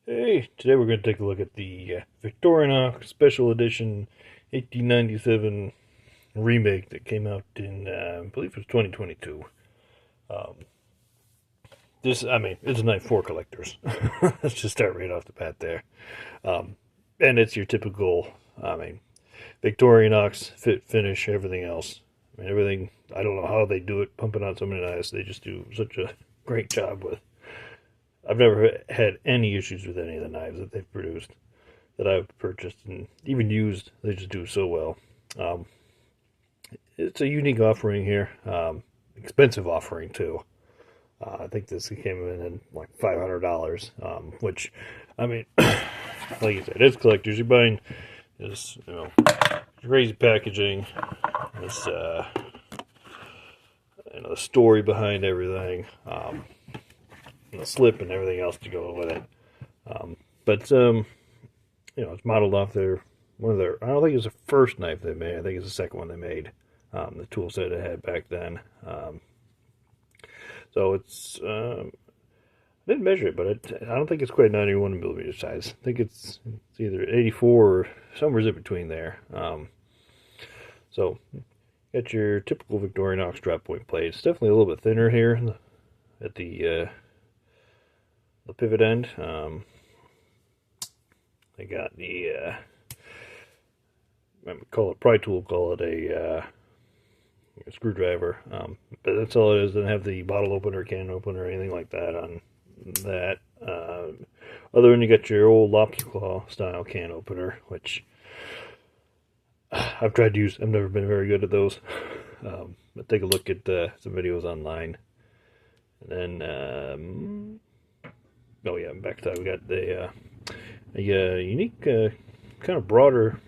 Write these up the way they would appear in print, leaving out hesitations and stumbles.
Hey, today we're going to take a look at the Victorinox Special Edition 1897 remake that came out in, I believe it was 2022. Um, it's a knife for collectors. Let's just start right off the bat there. Um, and it's your typical, I mean, Victorinox fit, finish, everything else. Everything, I don't know how they do it, pumping out so many knives. They just do such a great job with. I've never had any issues with any of the knives that they've produced, that I've purchased and even used. They just do so well. Um, it's a unique offering here, expensive offering too. I think this came in at like $500, which, I mean, like you said, it's collectors. You're buying this, crazy packaging, this, the story behind everything, and the slip and everything else to go with it. But it's modeled off one of their. I don't think it's the first knife they made. I think it's the second one they made. The tool set it had back then. So it's. I didn't measure it, but I don't think it's quite 91 millimeter size. I think it's either 84 or somewhere in between there. So got your typical Victorinox drop point plate. It's definitely a little bit thinner here at the pivot end. They got the I call it pry tool, call it a screwdriver, but that's all it is. Doesn't have the bottle opener, can opener, or anything like that on that. Other than you got your old lobster claw style can opener, which I've tried to use. I've never been very good at those. But take a look at some videos online, and then oh yeah, backside we got a unique kind of broader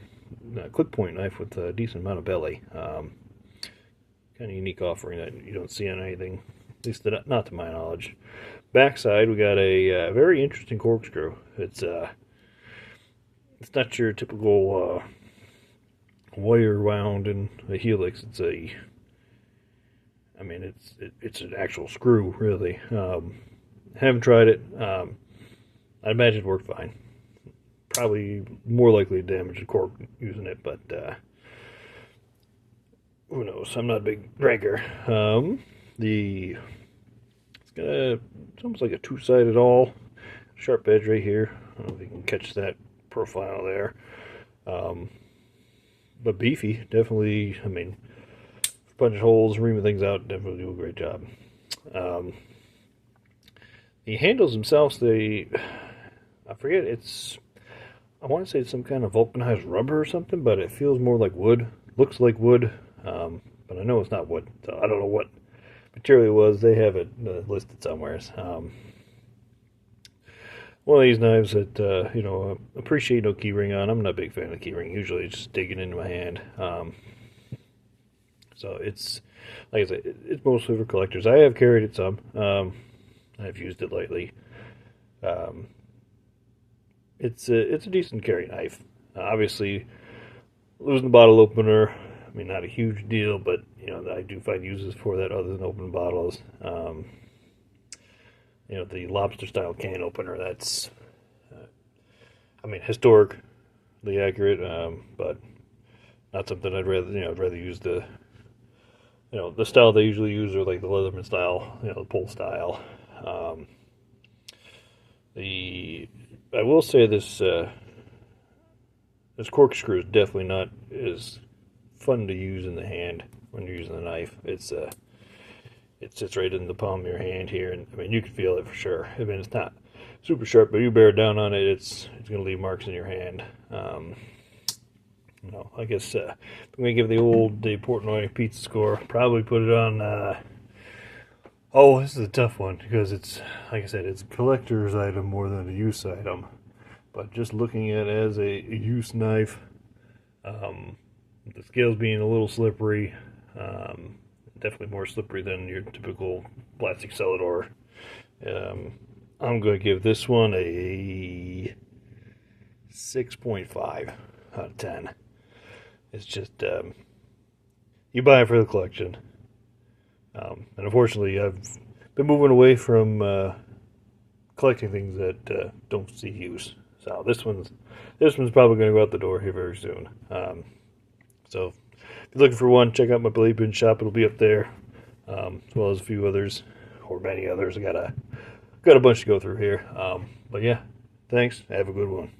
clip point knife with a decent amount of belly. Kind of unique offering that you don't see on anything, at least not to my knowledge. Backside, we got a very interesting corkscrew. It's not your typical wire wound in a helix. It's it's an actual screw, really. Haven't tried it. I imagine it worked fine. Probably more likely to damage the cork using it, but who knows? I'm not a big drinker. It's almost like a two-sided awl, sharp edge right here. I don't know if you can catch that profile there. But beefy, definitely. Punch holes, reaming things out, definitely do a great job. The handles themselves, I forget, I want to say it's some kind of vulcanized rubber or something, but it feels more like wood. Looks like wood, but I know it's not wood. So I don't know what material it was. They have it listed somewhere. One of these knives that appreciate no keyring on. I'm not a big fan of keyring. Usually, it's just digging into my hand. So it's, like I said, it's mostly for collectors. I have carried it some. I've used it lately. It's a decent carry knife. Obviously, losing the bottle opener, not a huge deal, but I do find uses for that other than open bottles. The lobster style can opener, that's historically accurate, but not something I'd rather use the style they usually use, are like the Leatherman style, the pull style. I will say this corkscrew is definitely not as fun to use in the hand when you're using the knife. It sits right in the palm of your hand here, and you can feel it for sure. It's not super sharp, but you bear down on it, it's going to leave marks in your hand. I guess if I'm going to give the old Portnoy pizza score, probably put it on. This is a tough one because it's, like I said, it's a collector's item more than a use item. But just looking at it as a use knife, the scales being a little slippery, definitely more slippery than your typical plastic Celador. I'm going to give this one a 6.5 out of 10. It's just, you buy it for the collection. And unfortunately, I've been moving away from collecting things that don't see use. So this one's probably going to go out the door here very soon. So if you're looking for one, check out my Blade Bin shop. It'll be up there, as well as a few others, or many others. I got a bunch to go through here. But yeah, thanks. Have a good one.